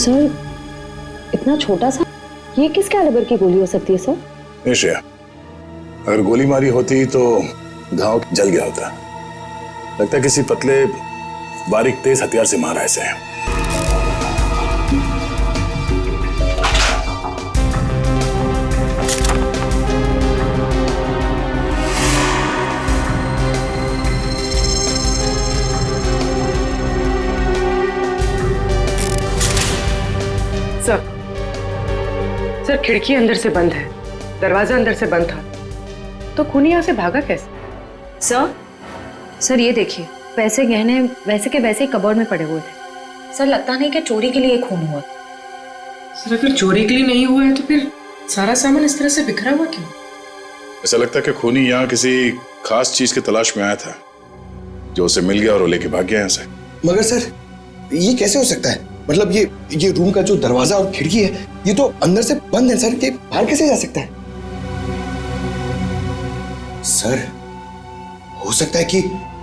Sir इतना छोटा सा, ये किस कैलिबर की गोली हो सकती है सर? निश्चय, अगर गोली मारी होती तो घाव जल गया होता। लगता है किसी पतले बारीक तेज हथियार से मारा ऐसे। सर खिड़की अंदर से बंद है, दरवाजा अंदर से बंद था, तो खूनी यहाँ से भागा कैसे? सर ये देखिए, पैसे गहने वैसे के वैसे ही कबर्ड में पड़े हुए थे। सर लगता नहीं कि चोरी के लिए खून हुआ। सर अगर चोरी के लिए नहीं हुआ है तो फिर सारा सामान इस तरह से बिखरा हुआ क्यों? ऐसा लगता है कि खूनी यहाँ किसी खास चीज की तलाश में आया था, जो उसे मिल गया और वो लेके भाग गया यहाँ से। मगर सर ये कैसे हो सकता है? मतलब ये रूम का जो दरवाजा और खिड़की है ये तो अंदर से बंद है सर, ये बाहर कैसे जा सकता है? सर हो सकता है कि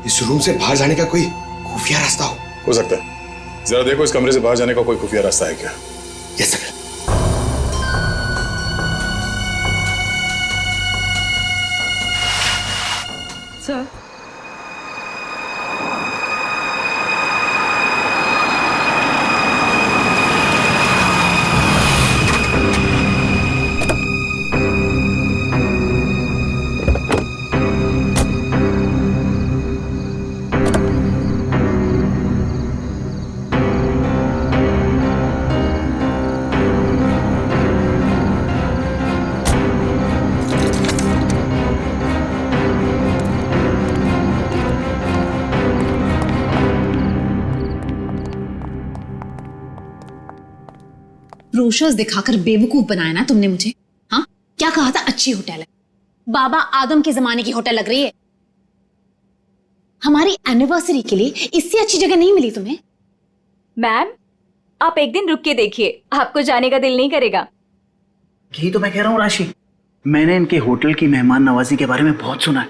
इस रूम से बाहर जाने का कोई खुफिया रास्ता हो सकता है। जरा देखो इस कमरे से बाहर जाने का कोई खुफिया रास्ता है क्या? Yes sir. सर ब्रोशर्स दिखाकर बेवकूफ बनाया ना तुमने मुझे। हाँ क्या कहा था? अच्छी होटल है, बाबा आदम के जमाने की होटल लग रही है। हमारी एनिवर्सरी के लिए इससे अच्छी जगह नहीं मिली तुम्हें? मैम आप एक दिन रुक के देखिए, आपको जाने का दिल नहीं करेगा। यही तो मैं कह रहा हूँ राशि, मैंने इनके होटल की मेहमान नवाजी के बारे में बहुत सुना है।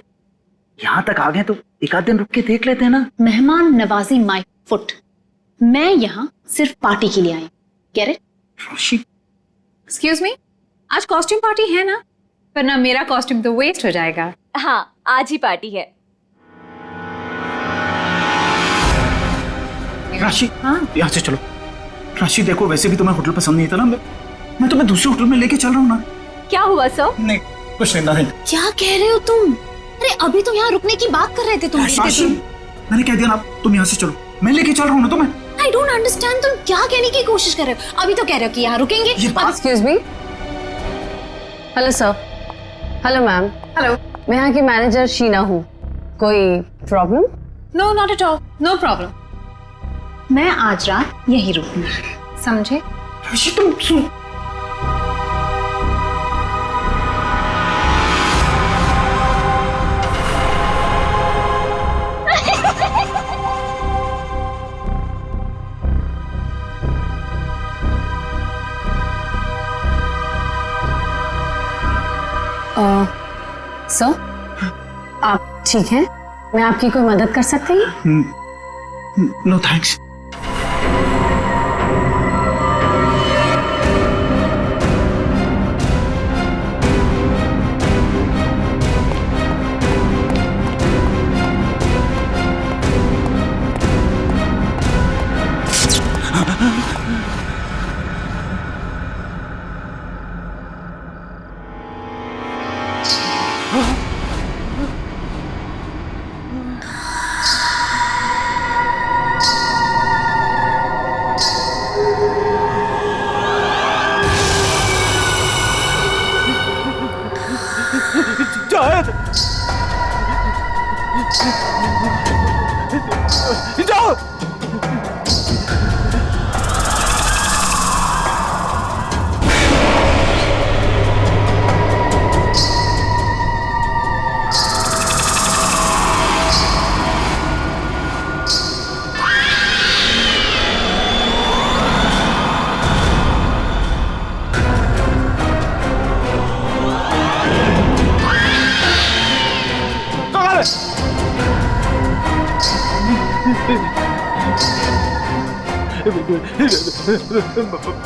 यहाँ तक आ गए तो एक आध दिन रुक के देख लेते हैं ना। मेहमान नवाजी माय फुट, मैं यहाँ सिर्फ पार्टी के लिए आई। Get it? एक्सक्यूज मी, आज कॉस्ट्यूम पार्टी है ना? वरना मेरा कॉस्ट्यूम तो वेस्ट हो जाएगा। हाँ आज ही पार्टी है। राशि हाँ यहाँ से चलो। राशि देखो वैसे भी तुम्हें होटल पसंद नहीं था ना, मैं तुम्हें दूसरे होटल में लेके चल रहा हूँ ना। क्या हुआ सर? नहीं कुछ नहीं। क्या कह रहे हो तुम? अरे अभी तो यहाँ रुकने की बात कर रहे थे तुम। मैंने कह दिया ना तुम यहाँ से चलो, मैं लेके चल रहा हूँ ना तुम्हें। I don't understand, तुम क्या कहने की कोशिश कर रहे हो? अभी तो कह रहे हो कि यहाँ रुकेंगे। Excuse me. Hello sir. Hello ma'am. Hello, मैं यहाँ की मैनेजर शीना हूँ। कोई problem? No not at all, no problem. मैं आज रात यहीं रुकूंगी, समझे? तुम सुन। सर आप ठीक हैं? मैं आपकी कोई मदद कर सकती हूँ? No thanks. जाओ।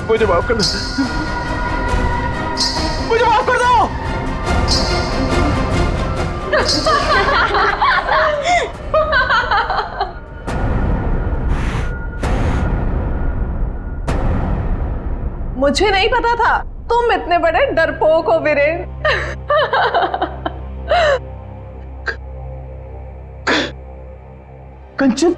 मुझे माफ कर दो, मुझे माफ कर दो। मुझे नहीं पता था तुम इतने बड़े डरपोक हो वीरेन। कंचन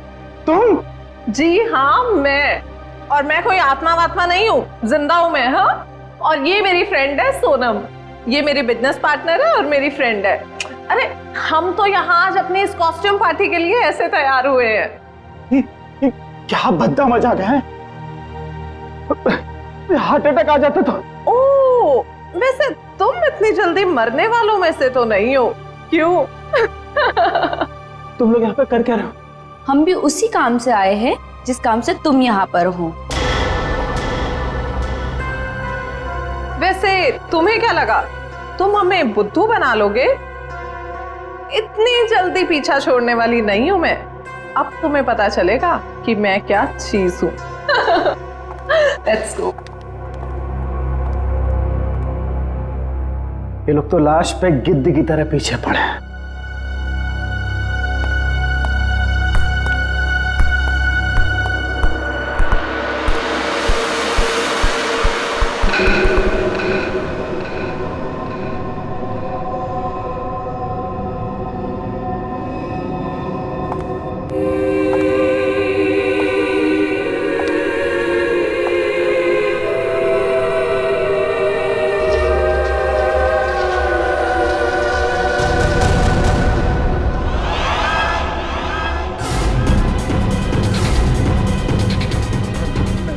तुम? जी हाँ मैं, और मैं कोई आत्मा वात्मा नहीं हूँ, जिंदा हूँ मैं। हाँ, और ये मेरी फ्रेंड है सोनम, ये मेरी बिजनेस पार्टनर है और मेरी फ्रेंड है। अरे हम तो यहाँ आज अपनी इस कॉस्ट्यूम पार्टी के लिए ऐसे तैयार हुए हैं। क्या भद्दा मजाक है, हार्ट अटैक आ जाता तो। ओ, वैसे तुम इतनी जल्दी मरने वालों में से तो नहीं हो, क्यों? तुम लोग यहाँ पे कर क्या रहे हो? हम भी उसी काम से आए हैं जिस काम से तुम यहाँ पर हो। वैसे तुम्हें क्या लगा तुम हमें बुद्धू बना लोगे? इतनी जल्दी पीछा छोड़ने वाली नहीं हूं मैं। अब तुम्हें पता चलेगा कि मैं क्या चीज हूं। Let's go. ये लोग तो लाश पे गिद्ध की तरह पीछे पड़े हैं।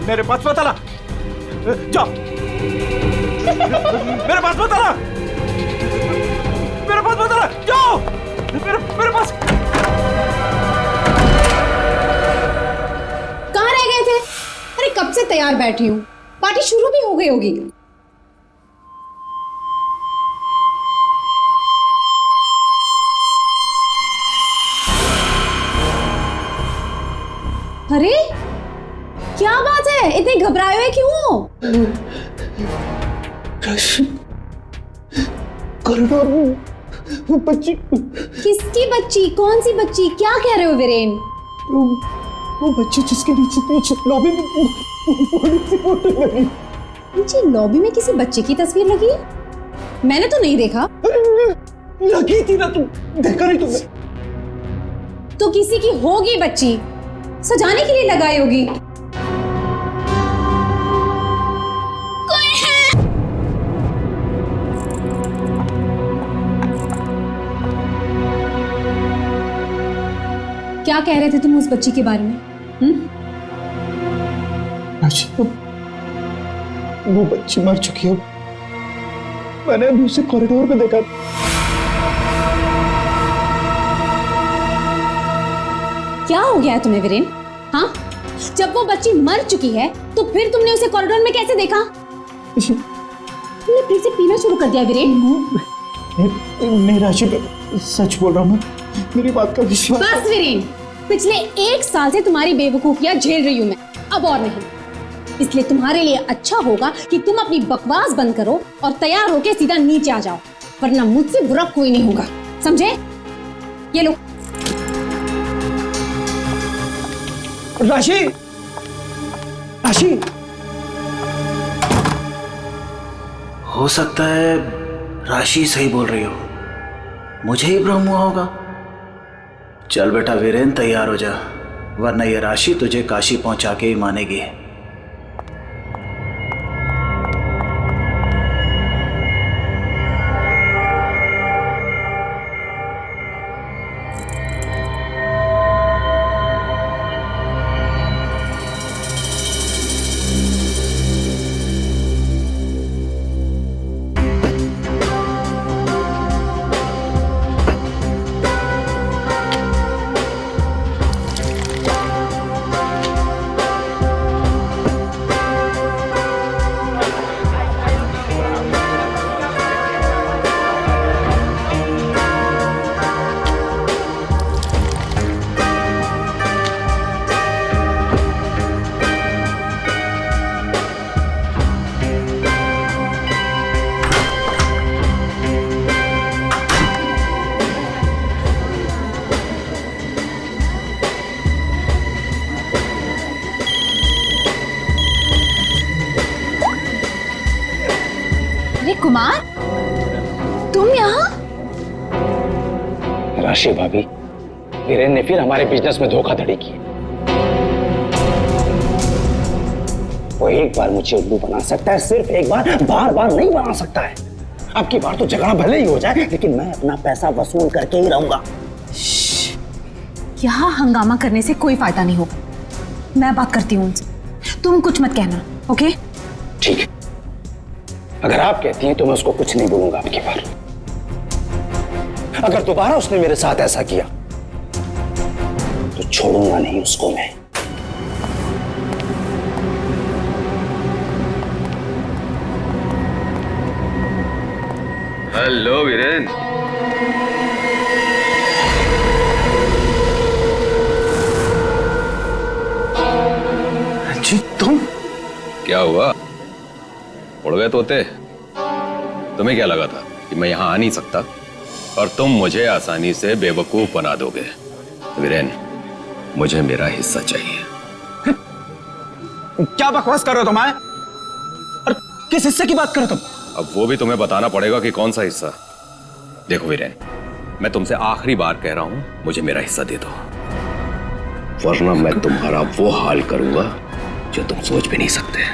मेरे पास मत आना, जाओ। मेरे पास मत आना, मेरे पास मत आना, जाओ। मेरे पास। कहाँ रह गए थे? अरे कब से तैयार बैठी हूँ, पार्टी शुरू भी हो गई होगी। अरे क्या बात है, इतने घबराए हुए क्यों हो? कॉरिडोर में वो बच्ची। किसकी बच्ची? कौन सी बच्ची? क्या कह रहे हो वीरेन? वो बच्ची जिसके नीचे लॉबी में बड़ी सी फोटो लगी। नीचे लॉबी में किसी बच्चे की तस्वीर लगी है? मैंने तो नहीं देखा। लगी थी ना, तुम देखा नहीं तुमने? तो किसी की होगी बच्ची, सजाने के लिए लगाई होगी। क्या कह रहे थे तुम उस बच्ची के बारे में? वो बच्ची मर चुकी है। मैंने अभी उसे कॉरिडोर में देखा। क्या हो गया है तुम्हें वीरेन? हाँ, जब वो बच्ची मर चुकी है तो फिर तुमने उसे कॉरिडोर में कैसे देखा? तुमने फिर से पीना शुरू कर दिया वीरेन? नहीं राशि, सच बोल रहा हूँ, मेरी बात का विश्वास। बस वीरेन, पिछले 1 साल से तुम्हारी बेवकूफियां झेल रही हूं मैं, अब और नहीं। इसलिए तुम्हारे लिए अच्छा होगा कि तुम अपनी बकवास बंद करो और तैयार होके सीधा नीचे आ जाओ, वरना मुझसे बुरा कोई नहीं होगा, समझे? ये लो। राशि, राशि, हो सकता है राशि सही बोल रही हो, मुझे ही भ्रम हुआ होगा। चल बेटा वीरेन, तैयार हो जा, वरना ये राशि तुझे काशी पहुंचा के ही मानेगी। कुमार, तुम यहाँ? राशि भाभी, वीरेन ने फिर हमारे बिजनेस में धोखाधड़ी की। वो एक बार मुझे उल्लू बना सकता है, सिर्फ एक बार, बार बार नहीं बना सकता है। अब की बार तो झगड़ा भले ही हो जाए, लेकिन मैं अपना पैसा वसूल करके ही रहूंगा। यहाँ हंगामा करने से कोई फायदा नहीं होगा। मैं बात करती हूँ उनसे, तुम कुछ मत कहना, ओके? ठीक है, अगर आप कहती हैं तो मैं उसको कुछ नहीं बोलूंगा अब की बार। अगर दोबारा उसने मेरे साथ ऐसा किया तो छोड़ूंगा नहीं उसको मैं। हेलो वीरेन। जी तुम? क्या हुआ, उड़ गए तोते? तुम्हें क्या लगा था कि मैं यहां आ नहीं सकता और तुम मुझे आसानी से बेवकूफ बना दोगे? वीरेन, मुझे मेरा हिस्सा चाहिए। क्या बकवास कर रहे हो तुम? और किस हिस्से की बात कर रहे हो तुम? अब वो भी तुम्हें बताना पड़ेगा कि कौन सा हिस्सा। देखो वीरेन, मैं तुमसे आखिरी बार कह रहा हूं, मुझे मेरा हिस्सा दे दो, वरना मैं तुम्हारा वो हाल करूंगा जो तुम सोच भी नहीं सकते।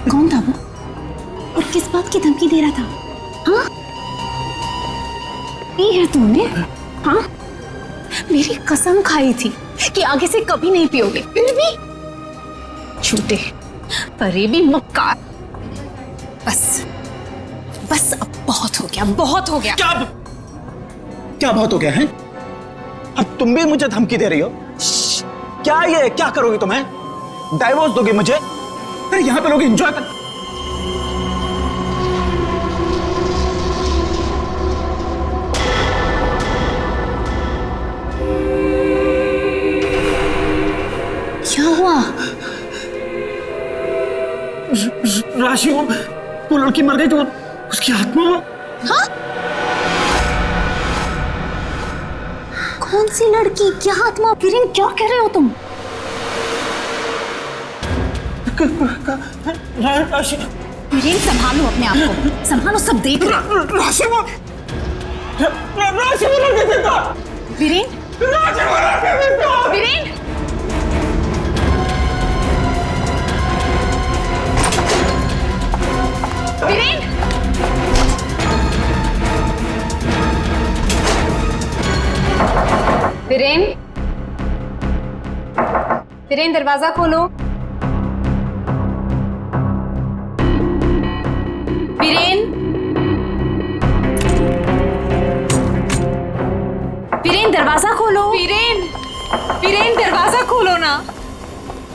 कौन था वो और किस बात की धमकी दे रहा था? हाँ, ये है तुमने? हाँ, मेरी कसम खाई थी कि आगे से कभी नहीं पियोगे, फिर भी झूठे, फरेबी, मक्कार। बस बस, अब बहुत हो गया, बहुत हो गया। क्या बहुत हो गया है? अब तुम भी मुझे धमकी दे रही हो? क्या ये क्या करोगी तुम्हें? डाइवोर्स दोगे मुझे? अरे यहाँ पे लोग एंजॉय कर। क्या हुआ? राशि, वो लड़की मर गई तो उसकी आत्मा। हाँ? कौन सी लड़की, क्या आत्मा? वीरेन, क्या कह रहे हो तुम? राशि, वीरेन, संभालो अपने आप को, संभालो, सब देख रहे। राशि वो लड़की देता। वीरेन, वीरेन, वीरेन, वीरेन, वीरेन, दरवाजा खोलो। वीरेन, वीरेन, दरवाजा खोलो। वीरेन, वीरेन, दरवाजा खोलो ना।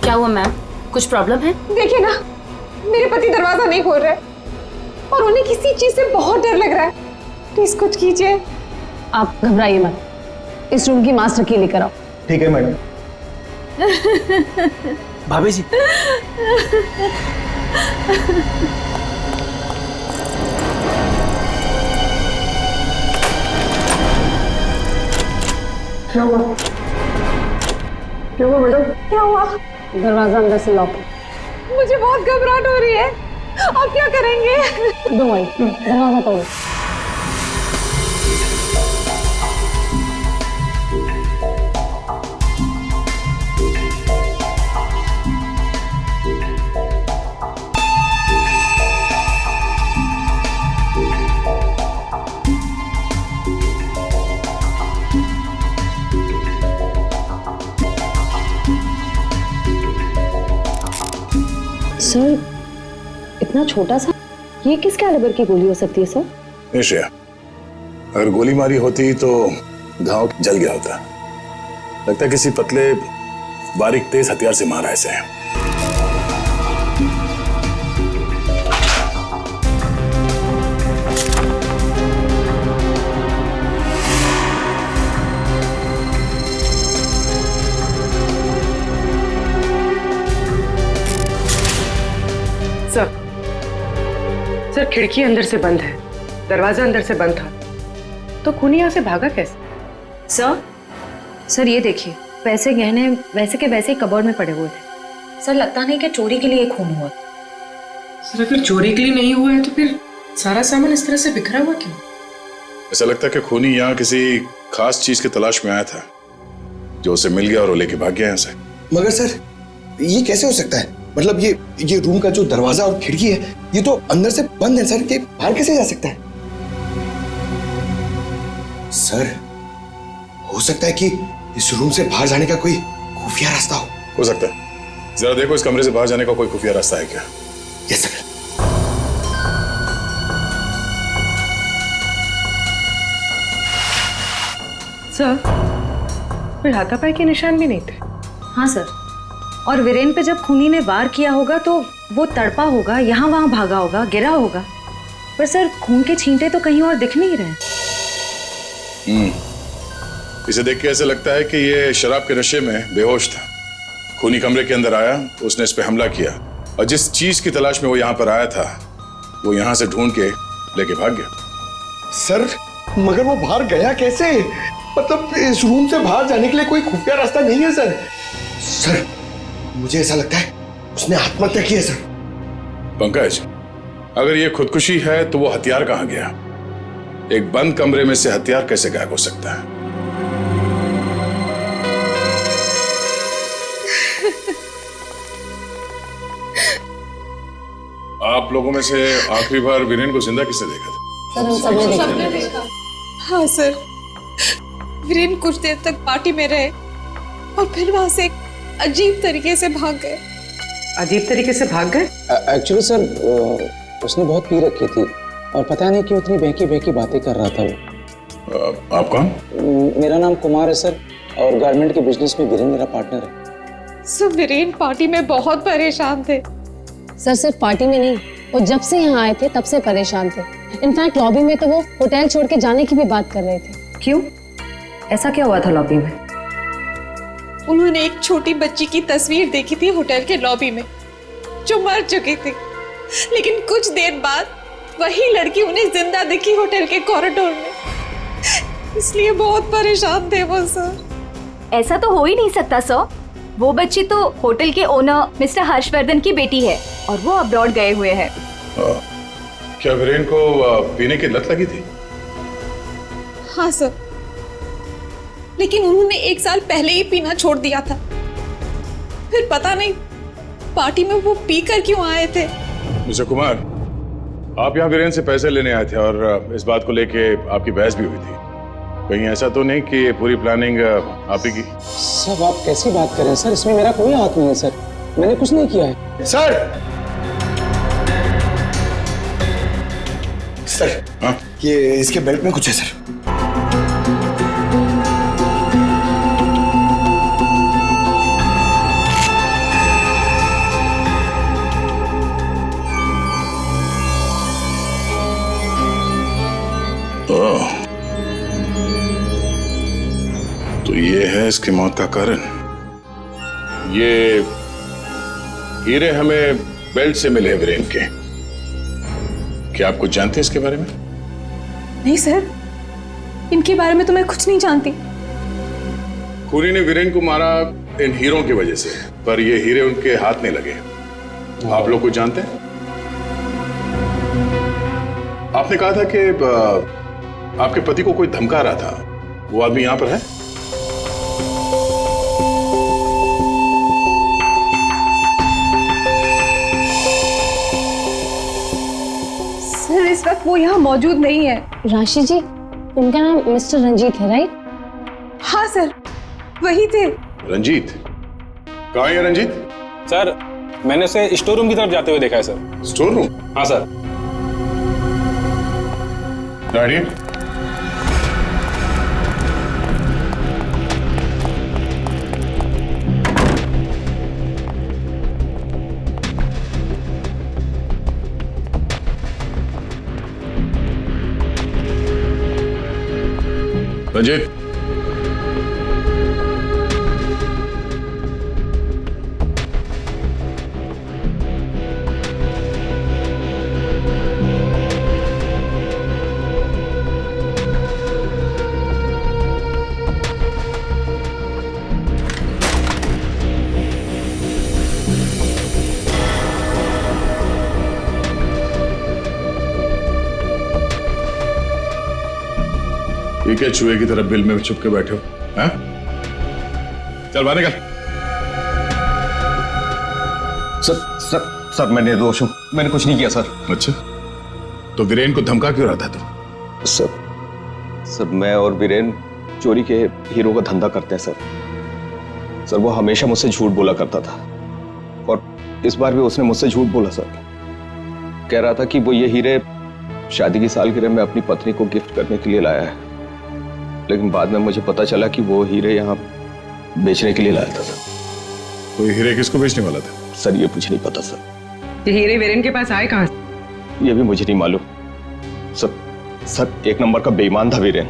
क्या हुआ मैम, कुछ प्रॉब्लम है? देखिए ना, मेरे पति दरवाजा नहीं खोल रहे और उन्हें किसी चीज से बहुत डर लग रहा है। प्लीज कुछ कीजिए। आप घबराइए मत, इस रूम की मास्टर की लेकर आओ। ठीक है मैडम। भाभी जी, क्या हुआ? क्या हुआ मैडम? क्या हुआ? दरवाजा अंदर से लॉक है। मुझे बहुत घबराहट हो रही है, अब क्या करेंगे? डोंट वरी, दरवाजा तोड़ो। सर, इतना छोटा सा, ये किस कैलिबर की गोली हो सकती है सर? निश्चय, अगर गोली मारी होती तो घाव जल गया होता। लगता है किसी पतले बारीक तेज हथियार से मारा ऐसे। सर, खिड़की अंदर से बंद है, दरवाजा अंदर से बंद था, तो खूनी यहाँ से भागा कैसे? सर ये देखिए, पैसे गहने वैसे के वैसे ही कबर्ड में पड़े हुए थे। सर लगता नहीं कि चोरी के लिए खून हुआ। सर अगर चोरी के लिए नहीं हुआ है तो फिर सारा सामान इस तरह से बिखरा हुआ क्यों? ऐसा लगता है कि खूनी यहाँ किसी खास चीज की तलाश में आया था, जो उसे मिल गया और वो लेके भाग गया यहाँ से। मगर सर ये कैसे हो सकता है? मतलब ये रूम का जो दरवाजा और खिड़की है ये तो अंदर से बंद है सर, के बाहर कैसे जा सकता है? सर हो सकता है कि इस रूम से बाहर जाने का कोई खुफिया रास्ता हो सकता है। जरा देखो इस कमरे से बाहर जाने का कोई खुफिया रास्ता है क्या? Yes sir. सर कोई हाथापाई के निशान भी नहीं थे। हाँ सर, और वीरेन पे जब खूनी ने वार किया होगा तो वो तड़पा होगा, यहाँ वहां भागा होगा, गिरा होगा, पर सर खून के छींटे तो कहीं और दिख नहीं रहे। इसे देख के ऐसा लगता है कि ये शराब के नशे में बेहोश था। खूनी कमरे के अंदर आया, उसने इस पे हमला किया और जिस चीज की तलाश में वो यहाँ पर आया था वो यहाँ से ढूंढ के लेके भाग गया। सर मगर वो बाहर गया कैसे? मतलब इस रूम से बाहर जाने के लिए कोई खुफिया रास्ता नहीं है सर। सर मुझे ऐसा लगता है उसने आत्महत्या की है सर। पंकज, अगर ये खुदकुशी है तो वो हथियार कहाँ गया? एक बंद कमरे में से हथियार कैसे गायब हो सकता है? आप लोगों में से आखिरी बार वीरेन को जिंदा किसने देखा था? सर हम सबने देखा। हाँ सर, वीरेन कुछ देर तक पार्टी में रहे और फिर वहां से एक अजीब तरीके से भाग गए। अजीब तरीके से भाग गए? एक्चुअली सर उसने बहुत पी रखी थी और पता नहीं क्यों इतनी बहकी बहकी बातें कर रहा था वो। आप कौन? मेरा नाम कुमार है सर और गारमेंट के बिजनेस में वीरेन मेरा पार्टनर है। सर वीरेन पार्टी में बहुत परेशान थे। सर सिर्फ पार्टी में नहीं, वो जब से यहाँ आए थे तब से परेशान थे। इनफैक्ट लॉबी में तो वो होटल छोड़ के जाने की भी बात कर रहे थे। क्यों? ऐसा क्या हुआ था लॉबी में? उन्होंने एक छोटी बच्ची की तस्वीर देखी थी होटल के लॉबी में जो मर चुकी थी, लेकिन कुछ देर बाद वही लड़की उन्हें जिंदा दिखी होटल के कॉरिडोर में। इसलिए बहुत परेशान थे वो सर। ऐसा तो हो ही नहीं सकता सर, वो बच्ची तो होटल के ओनर मिस्टर हर्षवर्धन की बेटी है और वो अब्रॉड गए हुए हैं। क्या वीरेन को पीने की लत लगी थी? हाँ सर, लेकिन उन्होंने 1 साल पहले ही पीना छोड़ दिया था। फिर पता नहीं पार्टी में वो पीकर क्यों आए थे। मिस्टर कुमार, आप यहाँ वीरेन से पैसे लेने आए थे और इस बात को लेके आपकी बहस भी हुई थी। कहीं ऐसा तो नहीं कि ये पूरी प्लानिंग आप ही की? सब आप कैसी बात कर रहे हैं सर? इसमें मेरा कोई हाथ नहीं है सर, मैंने कुछ नहीं किया है। सर सर हाँ? ये इसके बेल्ट में कुछ है सर। तो ये है इसकी मौत का कारण। ये हीरे हमें बेल्ट से मिले वीरेन के। क्या आप कुछ जानते हैं इसके बारे में? नहीं सर, इनके बारे में तो मैं कुछ नहीं जानती। खूनी ने वीरेन को मारा इन हीरों की वजह से, पर ये हीरे उनके हाथ नहीं लगे। आप लोग कुछ जानते हैं? आपने कहा था कि आपके पति को कोई धमका रहा था, वो आदमी यहां पर है? सर इस वक्त वो यहाँ मौजूद नहीं है। राशि जी, उनका नाम मिस्टर रंजीत है, राइट? हाँ सर, वही थे। रंजीत? कहाँ है रंजीत? सर मैंने उसे स्टोर रूम की तरफ जाते हुए देखा है सर। Store room? हाँ सर। गाड़ी? रंजीत, ये क्या चूहे की तरह बिल में छुप के बैठे हो? हाँ? चल बाहर निकल। सर मैं निर्दोष हूं, मैंने कुछ नहीं किया सर। अच्छा, तो वीरेन को धमका क्यों रहा था तुम? सर मैं और वीरेन चोरी के हीरो का धंधा करते हैं सर। वो हमेशा मुझसे झूठ बोला करता था और इस बार भी उसने मुझसे झूठ बोला सर। कह रहा था कि वो ये हीरे शादी की सालगिरह में अपनी पत्नी को गिफ्ट करने के लिए लाया है, लेकिन बाद में मुझे पता चला कि वो हीरे यहाँ बेचने के लिए लाया था। तो ये हीरे किसको बेचने वाला था? सर ये मुझे नहीं पता सर। ये हीरे वीरेन के पास आए कहाँ से? ये भी मुझे नहीं मालूम सर। एक नंबर का बेईमान था वीरेन,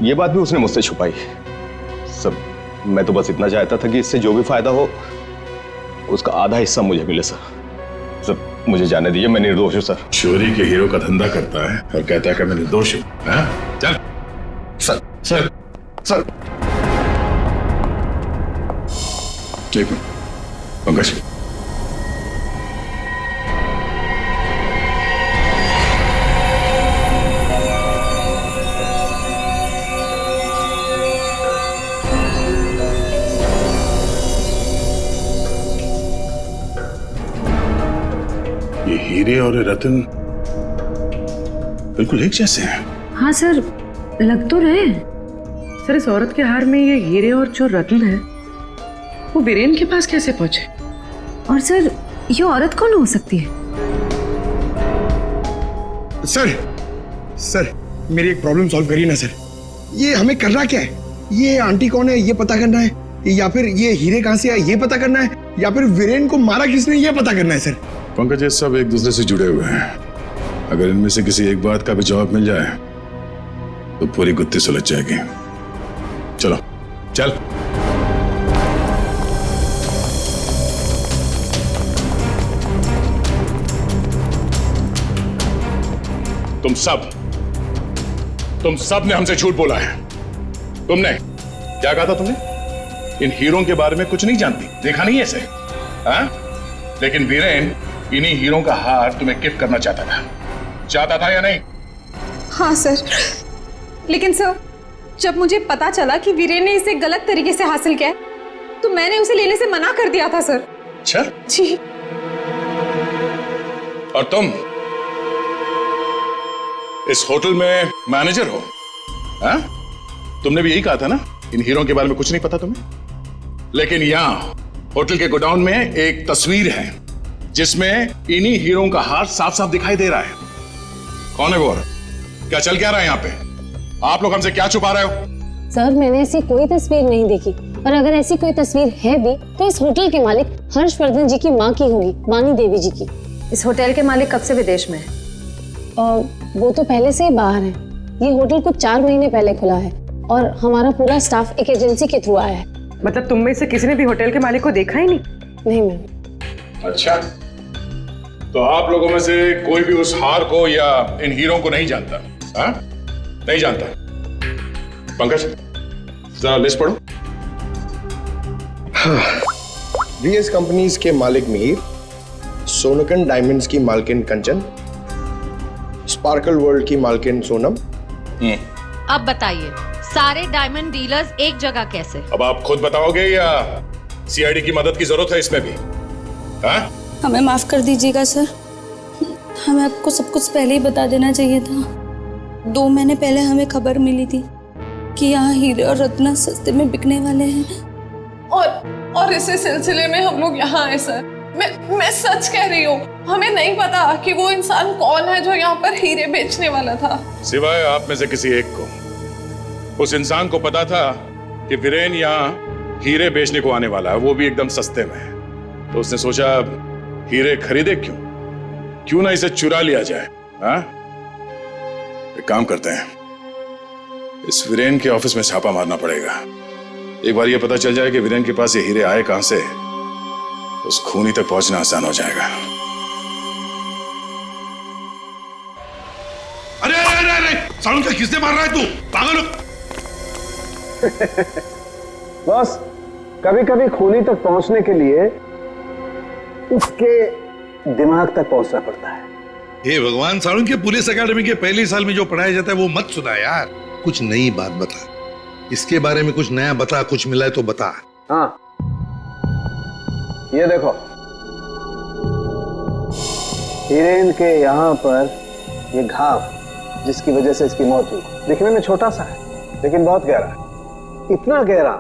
ये बात भी उसने मुझसे छुपाई। सर मैं तो बस इतना चाहता था कि इससे जो भी फायदा हो उसका आधा हिस्सा मुझे मिले सर मुझे जाने दीजिए, मैं निर्दोष हूँ सर। चोरी के हीरो का धंधा करता है और कहता है कि मैं निर्दोष हूँ। चल सर ठीक है पंकज। ये हीरे और रतन बिल्कुल एक जैसे हैं। हाँ सर, लग तो रहे हैं। सर इस औरत के हार में ये हीरे और जो रत्न है वो वीरेन के पास कैसे पहुंचे? और सर ये औरत कौन हो सकती है? सर मेरी एक प्रॉब्लम सॉल्व करिए ना सर। ये हमें करना क्या है? ये आंटी कौन है ये पता करना है, या फिर ये हीरे कहाँ से आए ये पता करना है, या फिर वीरेन को मारा किसने ये पता करना है सर। पंकज ये सब एक दूसरे से जुड़े हुए हैं। अगर इनमें से किसी एक बात का भी जवाब मिल जाए तो पूरी गुत्थी सुलझ जाएगी। चलो चल। तुम सब ने हमसे झूठ बोला है। तुमने क्या कहा था? तुमने इन हीरों के बारे में कुछ नहीं जानती, देखा नहीं ऐसे? हाँ? लेकिन वीरेन इन्हीं हीरों का हार तुम्हें गिफ्ट करना चाहता था या नहीं? हाँ सर, लेकिन सर जब मुझे पता चला कि वीरेन ने इसे गलत तरीके से हासिल किया है तो मैंने उसे लेने से मना कर दिया था सर। अच्छा जी। और तुम इस होटल में मैनेजर हो? हाँ? तुमने भी यही कहा था ना इन हीरों के बारे में कुछ नहीं पता तुम्हें? लेकिन यहाँ होटल के गोडाउन में एक तस्वीर है जिसमें इन्हीं हीरों का हार साफ साफ दिखाई दे रहा है। कौन है वो औरत? क्या चल क्या रहा है यहाँ पे? आप लोग हमसे क्या छुपा रहे हो? सर मैंने ऐसी कोई तस्वीर नहीं देखी, और अगर ऐसी कोई तस्वीर है भी तो इस होटल के मालिक हर्षवर्धन जी की माँ की होगी, वाणी देवी जी की। इस होटल के मालिक कब से विदेश में है? वो तो पहले से ही बाहर है। ये होटल कुछ 4 महीने पहले खुला है और हमारा पूरा स्टाफ एक एजेंसी के थ्रू आया है। मतलब तुम में से किसी ने भी होटल के मालिक को देखा ही नहीं? नहीं मैम। अच्छा, तो आप लोगों में से कोई भी उस हार को या इन हीरों को नहीं जानता? हाँ? नहीं जानता? पंकज जरा लिस्ट पढ़ो। वीएस कंपनीज के मालिक मिहिर, सोनकन डायमंड्स की मालकिन कंचन, स्पार्कल वर्ल्ड की मालकिन सोनम। अब बताइए सारे डायमंड डीलर्स एक जगह कैसे? अब आप खुद बताओगे या सीआईडी की मदद की जरूरत है इसमें भी? हाँ? हमें माफ कर दीजिएगा सर, हमें आपको सब कुछ पहले ही बता देना चाहिए था। 2 महीने पहले हमें खबर मिली थी कि यहाँ हीरे और रत्न सस्ते में बिकने वाले हैं, और इसी सिलसिले में हम लोग यहाँ आए सर। मैं सच कह रही हूँ, हमें नहीं पता कि वो इंसान कौन है जो यहाँ पर हीरे बेचने वाला था। सिवाय आप में से किसी एक को उस इंसान को पता था कि वीरेन यहाँ हीरे बेचने को आने वाला है, वो भी एकदम सस्ते में। तो उसने सोचा हीरे खरीदे क्यों ना इसे चुरा लिया जाए। हाँ? एक काम करते हैं, इस वीरेन के ऑफिस में छापा मारना पड़ेगा। एक बार ये पता चल जाए कि वीरेन के पास ये हीरे आए कहां से, उस खूनी तक पहुंचना आसान हो जाएगा। अरे अरे अरे अरे सालू का किसने मार रहा है? तू पागल हो? बस कभी कभी खूनी तक पहुंचने के लिए उसके दिमाग तक पहुंचना पड़ता है। हे भगवान, सालू के पुलिस अकेडमी के पहले साल में जो पढ़ाया जाता है वो मत सुना यार। कुछ नई बात बता, इसके बारे में कुछ नया बता, कुछ मिला है तो बता। हाँ, ये देखो, हिरेन के यहाँ पर ये घाव जिसकी वजह से इसकी मौत हुई, दिखने में छोटा सा है लेकिन बहुत गहरा है। इतना गहरा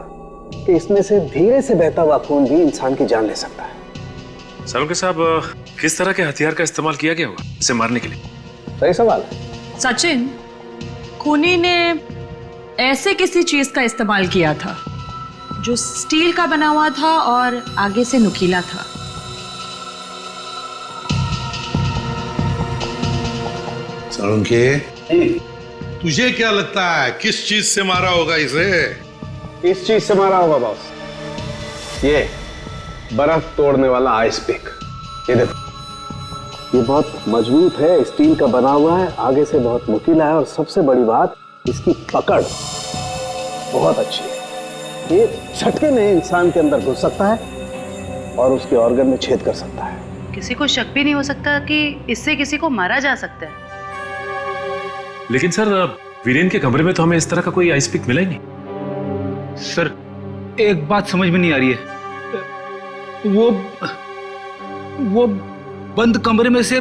कि इसमें से धीरे से बहता हुआ खून भी इंसान की जान ले सकता है। सालुंके साहब, किस तरह के हथियार का इस्तेमाल किया गया होगा इसे मारने के लिए? सही सवाल है। सचिन, खूनी ने ऐसे किसी चीज का इस्तेमाल किया था जो स्टील का बना हुआ था और आगे से नुकीला था। सालुंके, तुझे क्या लगता है किस चीज से मारा होगा इसे? इस चीज से मारा होगा बॉस, ये बर्फ तोड़ने वाला आइस पिक। ये देखो, ये बहुत मजबूत है, स्टील का बना हुआ है, आगे से बहुत नुकीला है और सबसे बड़ी बात इसकी पकड़ बहुत अच्छी है। ये झटके में इंसान के अंदर घुस सकता है और उसके ऑर्गन में छेद कर सकता है। किसी को शक भी नहीं हो सकता कि इससे किसी को मारा जा सकता है। लेकिन सर, वीरेन के कमरे में तो हमें इस तरह का कोई आइस पिक मिला ही नहीं। सर, एक बात समझ में नहीं आ रही है, वो बंद कमरे में से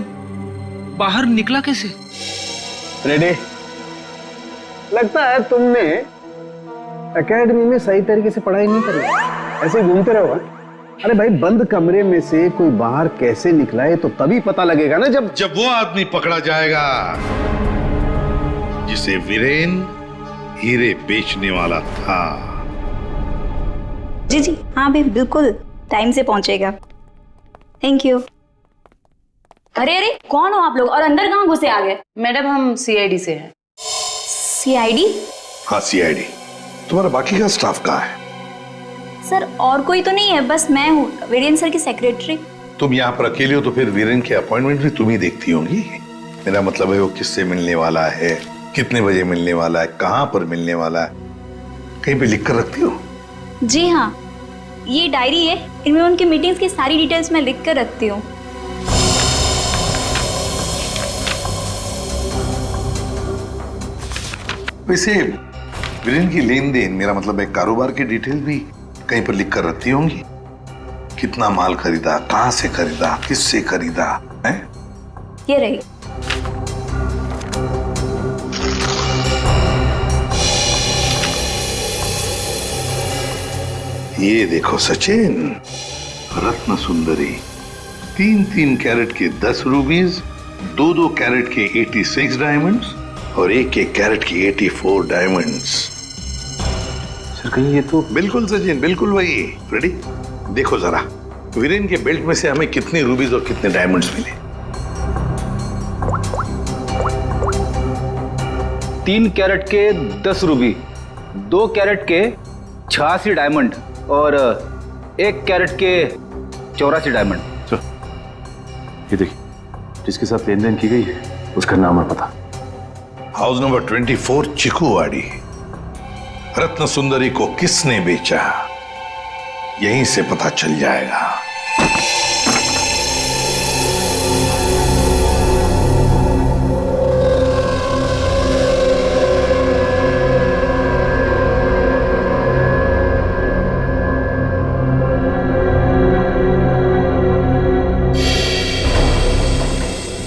बाहर निकला कैसे? रेडी? लगता है तुमने एकेडमी में सही तरीके से पढ़ाई नहीं करी, ऐसे ही घूमते रहो। अरे भाई, बंद कमरे में से कोई बाहर कैसे निकला है तो तभी पता लगेगा ना जब वो आदमी पकड़ा जाएगा जिसे वीरेन हीरे बेचने वाला था। जी जी हाँ भाई, बिल्कुल टाइम से पहुंचेगा। Thank you. अरे अरे, कौन हो आप लोग और अंदर कहाँ घुसे आ गए? मैडम, हम सीआईडी से हैं। सीआईडी? हाँ, सीआईडी। तुम्हारा बाकी का स्टाफ कहाँ है? सर, और कोई तो नहीं है, बस मैं हूँ, वीरेन सर की सेक्रेटरी। तुम यहाँ पर अकेले हो तो फिर वीरेन के अपॉइंटमेंट भी तुम ही देखती होंगी। मेरा मतलब है वो किससे मिलने वाला है, कितने बजे मिलने वाला है, कहाँ पर मिलने वाला है, कहीं पे लिख कर रखती हो? जी हाँ, ये डायरी है, इनमें उनकी मीटिंग्स की सारी डिटेल्स मैं लिख कर रखती हूँ। वैसे वीरेन की लेन देन, मेरा मतलब है कारोबार की डिटेल भी कहीं पर लिख कर रखती होंगी? कितना माल खरीदा, कहाँ से खरीदा, किससे खरीदा है? ये रही। ये देखो सचिन, रत्न सुंदरी, 3-3 कैरेट के 10 रूबीज, 2-2 कैरेट के 86 डायमंड्स और 1-1 कैरेट की 84 डायमंड्स। सर, कहीं ये तो बिल्कुल सचिन, बिल्कुल वही। रेडी? देखो जरा, वीरेन के बेल्ट में से हमें कितने रूबीज और कितने डायमंड्स मिले? 3 कैरेट के 10 रूबी, 2 कैरेट के 86 डायमंड और 1 कैरेट के 84 डायमंड। ये देखिए, जिसके साथ लेन देन की गई है उसका नाम और पता। House number 24, चिकूवाड़ी। रत्न सुंदरी को किसने बेचा, यहीं से पता चल जाएगा।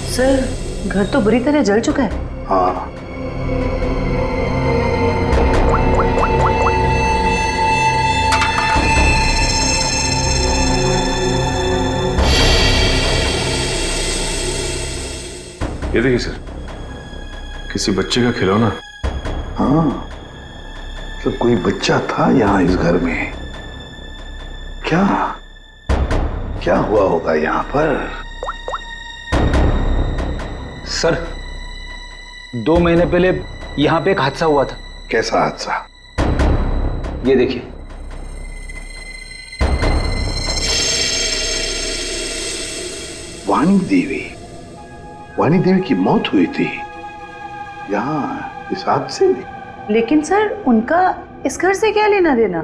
सर, घर तो बुरी तरह जल चुका है। हाँ, ये देखिए सर, किसी बच्चे का खिलौना। हाँ, तो कोई बच्चा था यहाँ इस घर में। क्या क्या हुआ होगा यहाँ पर? सर, 2 महीने पहले यहाँ पे एक हादसा हुआ था। कैसा हादसा? ये देखिए। वाणी देवी की मौत हुई थी यहाँ इस हादसे में। लेकिन सर, उनका इस घर से क्या लेना देना?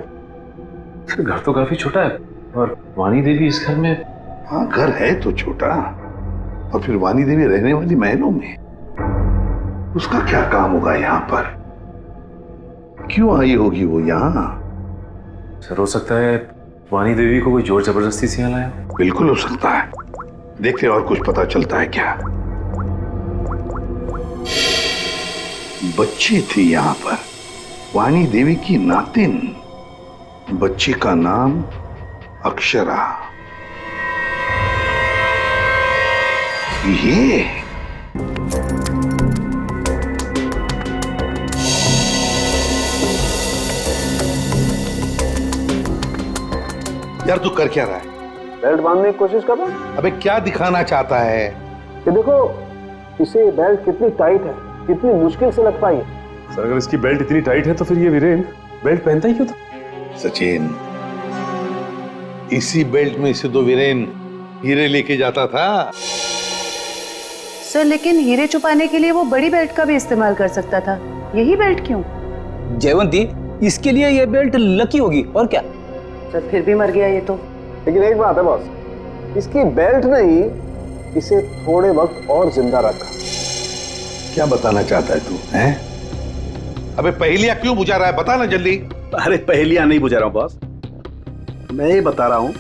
सर, घर तो काफी छोटा है और वाणी देवी इस घर में। हाँ, घर है तो छोटा, और फिर वाणी देवी रहने वाली महलों में। उसका क्या काम होगा यहाँ पर? क्यों आई होगी वो यहाँ? सर हो सकता है वानी देवी को कोई जोर जबरदस्ती से यहाँ लाया। बिल्कुल हो सकता है। देखते और कुछ पता चलता है क्या। बच्ची थी यहाँ पर, वानी देवी की नातिन। बच्ची का नाम अक्षरा। ये यार तू कर क्या रहा है? बेल्ट बांधने की कोशिश कर रहा हूं। अबे क्या दिखाना चाहता है? कि देखो इसे बेल्ट कितनी टाइट है, कितनी मुश्किल से लग पाई है। सर अगर इसकी बेल्ट इतनी टाइट है तो फिर ये वीरेन बेल्ट पहनता ही क्यों था? सचिन, इसी बेल्ट में से तो वीरेन हीरे लेके जाता था। सर लेकिन हीरे छुपाने के लिए वो बड़ी बेल्ट का भी इस्तेमाल कर सकता था, यही बेल्ट क्यों? जयवंती, इसके लिए ये बेल्ट लकी होगी और क्या। सर फिर भी मर गया ये तो। लेकिन एक बात है बॉस, इसकी बेल्ट ने ही इसे थोड़े वक्त और जिंदा रखा। क्या बताना चाहता है तू? हैं? अबे पहेलियां क्यों बुझा रहा है? बता ना जल्दी। अरे पहेलियां नहीं बुझा रहा हूं बॉस, मैं ये बता रहा हूं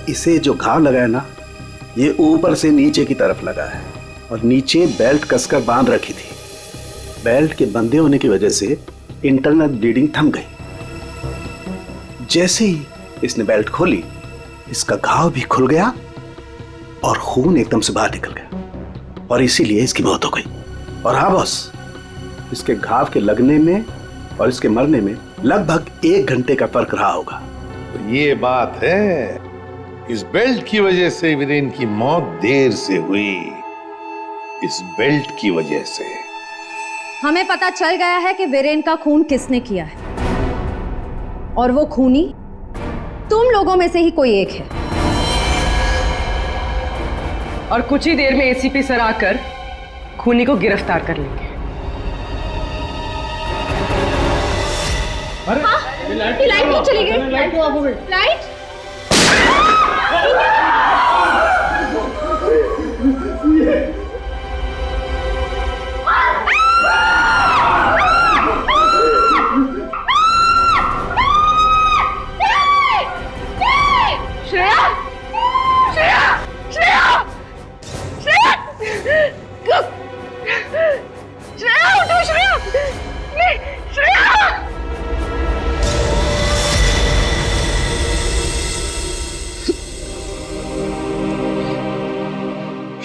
इसे जो घाव लगा है ना, ये ऊपर से नीचे की तरफ लगा है और नीचे बेल्ट कसकर बांध रखी थी। बेल्ट के बंधे होने की वजह से इंटरनल ब्लीडिंग थम गई। जैसे ही इसने बेल्ट खोली, इसका घाव भी खुल गया और खून एकदम से बाहर निकल गया और इसीलिए इसकी मौत हो गई। और हाँ बॉस, इसके घाव के लगने में और इसके मरने में लगभग 1 घंटे का फर्क रहा होगा। तो ये बात है, इस बेल्ट की वजह से वीरेन की मौत देर से हुई। इस बेल्ट की वजह से। हमें पता चल गया है कि वीरेन का खून किसने किया है, और वो खूनी तुम लोगों में से ही कोई एक है। और कुछ ही देर में एसीपी सर आकर खूनी को गिरफ्तार कर लेंगे। लाइट क्यों चली गई? लाइट क्यों ऑफ हो गई? लाइट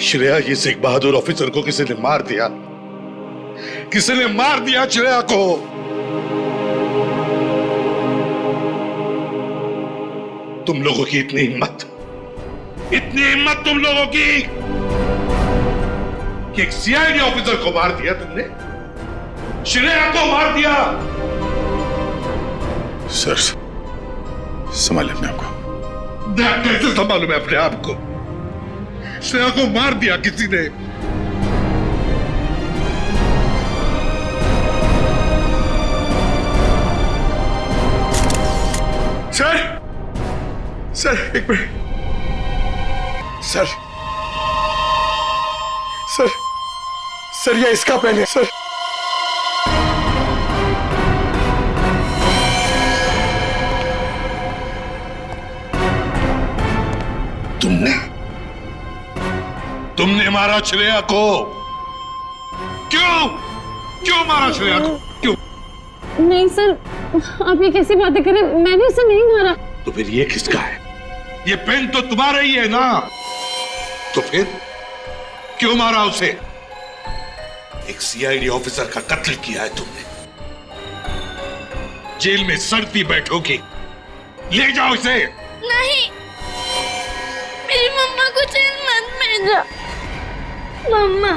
श्रेया, ये सिख बहादुर ऑफिसर को किसी ने मार दिया। किसी ने मार दिया श्रेया को। तुम लोगों की इतनी हिम्मत तुम लोगों की कि एक सीआईडी ऑफिसर को मार दिया तुमने, श्रेया को मार दिया। सर संभाले अपने आप को। कैसे संभालूं मैं अपने आप को? श्रेया को मार दिया किसी ने। सर एक मिनट। सर ये इसका पेन है सर। तुमने मारा श्रेया को। क्यों मारा श्रेया को? क्यों? नहीं सर, आप ये कैसी बातें करें? मैंने उसे नहीं मारा। तो फिर ये किसका है? ये पेन तो तुम्हारा ही है ना। तो फिर क्यों मारा उसे? एक सीआईडी ऑफिसर का कत्ल किया है तुमने। जेल में सड़ती बैठोगी। ले जाओ इसे। नहीं, मेरी मम्मा को जेल मत भेजा। मम्मा,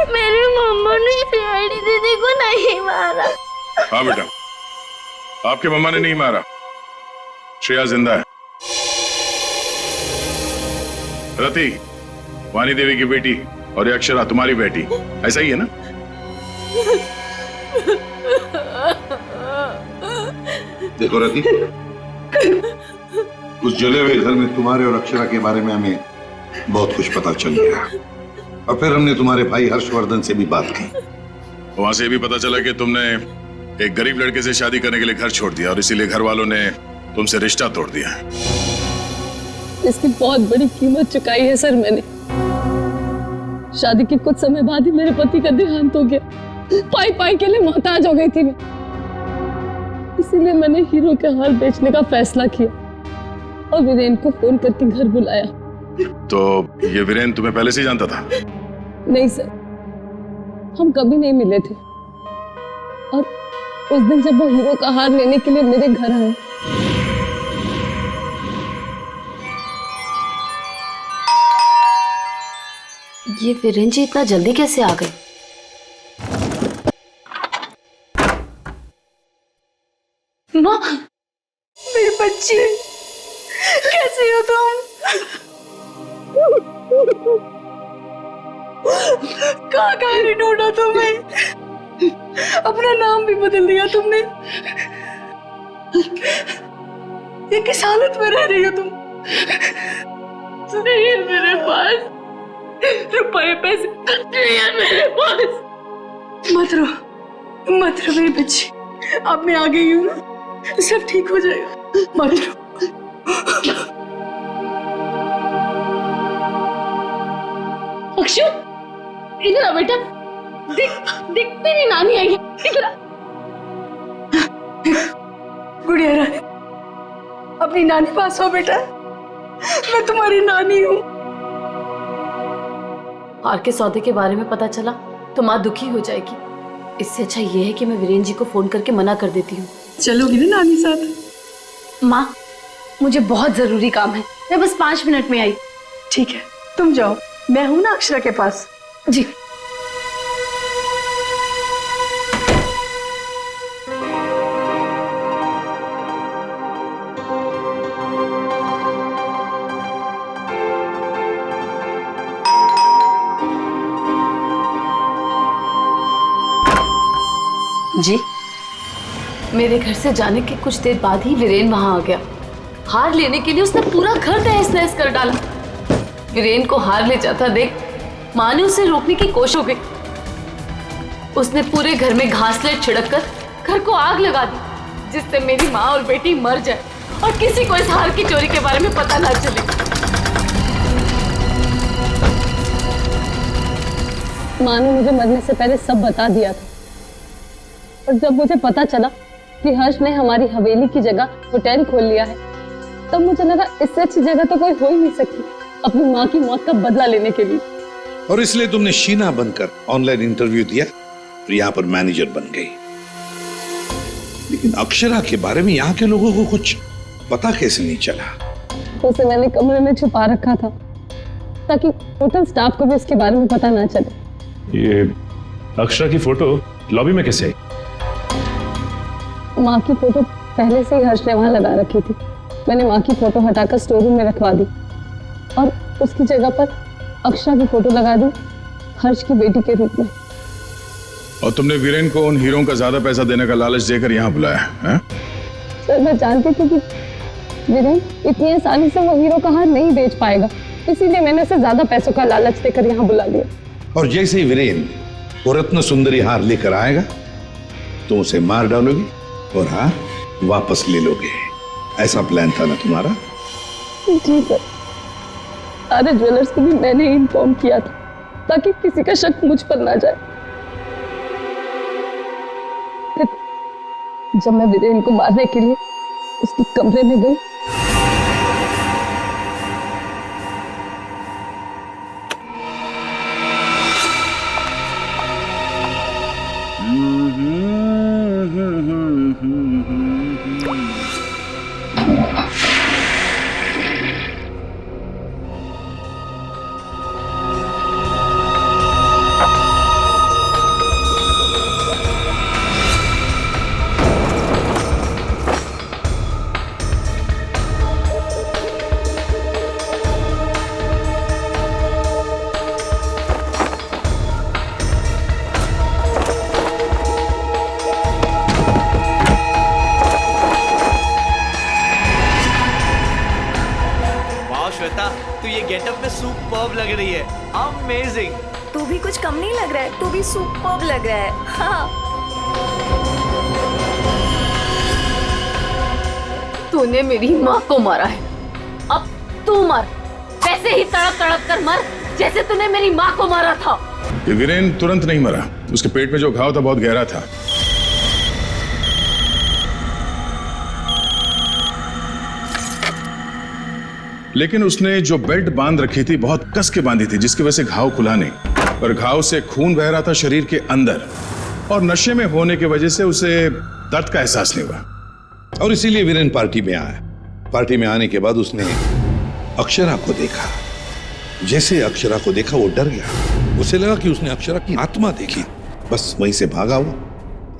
मेरी मम्मा ने सीआईडी दीदी को नहीं मारा। हाँ बेटा, आपके मम्मा ने नहीं मारा। श्रेया जिंदा है। रति, वानी देवी की बेटी, और ये अक्षरा तुम्हारी बेटी, ऐसा ही है ना? देखो रति, उस जले हुए घर में तुम्हारे और अक्षरा के बारे में हमें बहुत कुछ पता चल गया, और फिर हमने तुम्हारे भाई हर्षवर्धन से भी बात की। वहां से भी पता चला कि तुमने एक गरीब लड़के से शादी करने के लिए घर छोड़ दिया और इसीलिए घर वालों ने तुमसे रिश्ता तोड़ दिया। इसकी बहुत बड़ी कीमत चुकाई है सर मैंने। शादी के कुछ समय बाद ही मेरे पति का देहांत हो गया। पाई पाई के लिए मोहताज हो गई थी मैं, इसीलिए मैंने हीरो के हार बेचने का फैसला किया और वीरेन को फोन करके घर बुलाया। तो ये वीरेन तुम्हें पहले से ही जानता था? नहीं सर, हम कभी नहीं मिले थे और उस दिन जब वो हीरो का हार लेने के लिए मेरे घर आए, ये वीरेन जी इतना जल्दी कैसे आ गए? माँ, मेरी बच्ची, कैसे हो तुम? कहाँ नहीं ढूंढा तुम्हें? अपना नाम भी बदल दिया तुमने। ये किस हालत में रह रही हो तुम? नहीं है मेरे पास रुपए पैसे, नहीं है मेरे पास। मत रो मेरी बच्ची, अब मैं आ गई हूँ ना, सब ठीक हो जाएगा, मत रो। अक्षु, इधर आ बेटा, देख तेरी नानी आई है, इधर आ। गुड़िया रानी, अपनी नानी पास हो बेटा, मैं तुम्हारी नानी हूँ। हार के सौदे के बारे में पता चला तो माँ दुखी हो जाएगी। इससे अच्छा ये है कि मैं वीरेन जी को फोन करके मना कर देती हूँ। चलोगी ना नानी साथ? माँ, मुझे बहुत जरूरी काम है, मैं बस 5 मिनट में आई। ठीक है, तुम जाओ, मैं हूं ना अक्षरा के पास। जी। जी, मेरे घर से जाने के कुछ देर बाद ही वीरेन वहां आ गया। हार लेने के लिए उसने पूरा घर तहस नहस कर डाला। वीरेन को हार ले जाता देख माँ ने उसे रोकने की कोशिश हो गई। उसने पूरे घर में घासलेट छिड़क कर घर को आग लगा दी, जिससे मेरी माँ और बेटी मर जाए और किसी को इस हार की चोरी के बारे में पता ना चले। माँ ने मुझे मरने से पहले सब बता दिया था, और जब मुझे पता चला कि हर्ष ने हमारी हवेली की जगह होटल खोल लिया है, तब मुझे लगा इससे अच्छी जगह तो कोई हो ही नहीं सकती अपनी माँ की मौत का बदला लेने के लिए। और इसलिए तुमने शीना बनकर ऑनलाइन इंटरव्यू दिया और यहाँ पर मैनेजर बन गई। लेकिन अक्षरा के बारे में यहाँ के लोगों को कुछ पता कैसे नहीं चला? उसे मैंने कमरे में छुपा रखा था ताकि होटल स्टाफ को भी उसके बारे में पता ना चले। ये अक्षरा की फोटो लॉबी में कैसे आई? माँ की फोटो पहले से ही हर्ष ने वहां लगा रखी थी। मैंने माँ की फोटो हटाकर स्टोर रूम में रखवा दी और उसकी जगह पर अक्षरा की फोटो लगा दी हर्ष की बेटी के रूप में। और तुमने वीरेन को उन हीरों का ज्यादा पैसा देने का लालच देकर यहाँ बुलाया है? सर, मैं जानती थी कि वीरेन इतनी आसानी से वो हीरो का हार नहीं बेच पाएगा, इसीलिए मैंने उसे ज्यादा पैसों का लालच देकर यहाँ बुला लिया। और जैसे ही वीरेन वो रत्न सुंदरी हार लेकर आएगा तो उसे मार डालोगी और हार वापस ले लोगे। ऐसा प्लान था ना तुम्हारा? जी सर, सारे ज्वेलर्स को भी मैंने इन्फॉर्म किया था ताकि किसी का शक मुझ पर ना जाए। फिर जब मैं वीरेन को मारने के लिए उसके कमरे में गई, तू ये गेटअप में सुपर्ब लग रही है। अमेजिंग। तू भी कुछ कम नहीं लग रहा है, तू भी सुपर्ब लग रहा है। हाँ। तूने मेरी माँ को मारा है, अब तू मर, वैसे ही तड़प तड़प कर मर जैसे तूने मेरी माँ को मारा था। ये वीरेन तुरंत नहीं मरा, उसके पेट में जो घाव था बहुत गहरा था। लेकिन उसने जो बेल्ट बांध रखी थी बहुत कस के बांधी थी, जिसकी वजह से घाव खुला नहीं, और घाव से खून बह रहा था शरीर के अंदर, और नशे में होने की वजह से उसे दर्द का एहसास नहीं हुआ। और इसीलिए वीरेन पार्टी में आया। पार्टी में आने के बाद उसने अक्षरा को देखा। जैसे अक्षरा को देखा वो डर गया। उसे लगा कि उसने अक्षरा की आत्मा देखी। बस वहीं से भागा वो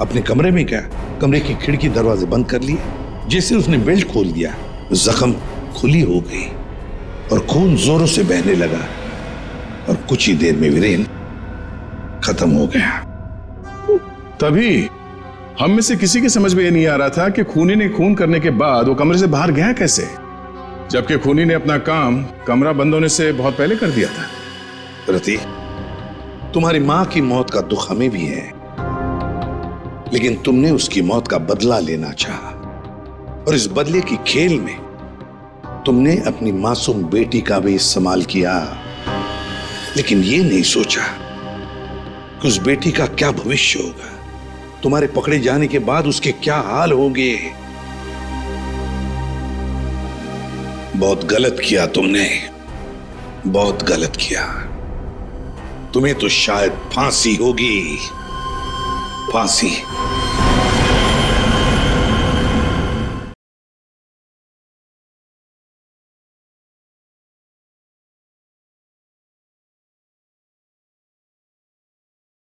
अपने कमरे में गया, कमरे की खिड़की दरवाजे बंद कर लिए। जैसे उसने बेल्ट खोल दिया, जख्म खुली हो गई और खून जोरों से बहने लगा, और कुछ ही देर में वीरेन खत्म हो गया। तभी हम में से किसी की समझ में ये नहीं आ रहा था कि खूनी ने खून करने के बाद वो कमरे से बाहर गया कैसे, जबकि खूनी ने अपना काम कमरा बंद होने से बहुत पहले कर दिया था। रति, तुम्हारी मां की मौत का दुख हमें भी है, लेकिन तुमने उसकी मौत का बदला लेना चाहा, और इस बदले की खेल में तुमने अपनी मासूम बेटी का भी इस्तेमाल किया, लेकिन ये नहीं सोचा कि उस बेटी का क्या भविष्य होगा, तुम्हारे पकड़े जाने के बाद उसके क्या हाल होंगे। बहुत गलत किया तुमने, बहुत गलत किया। तुम्हें तो शायद फांसी होगी, फांसी।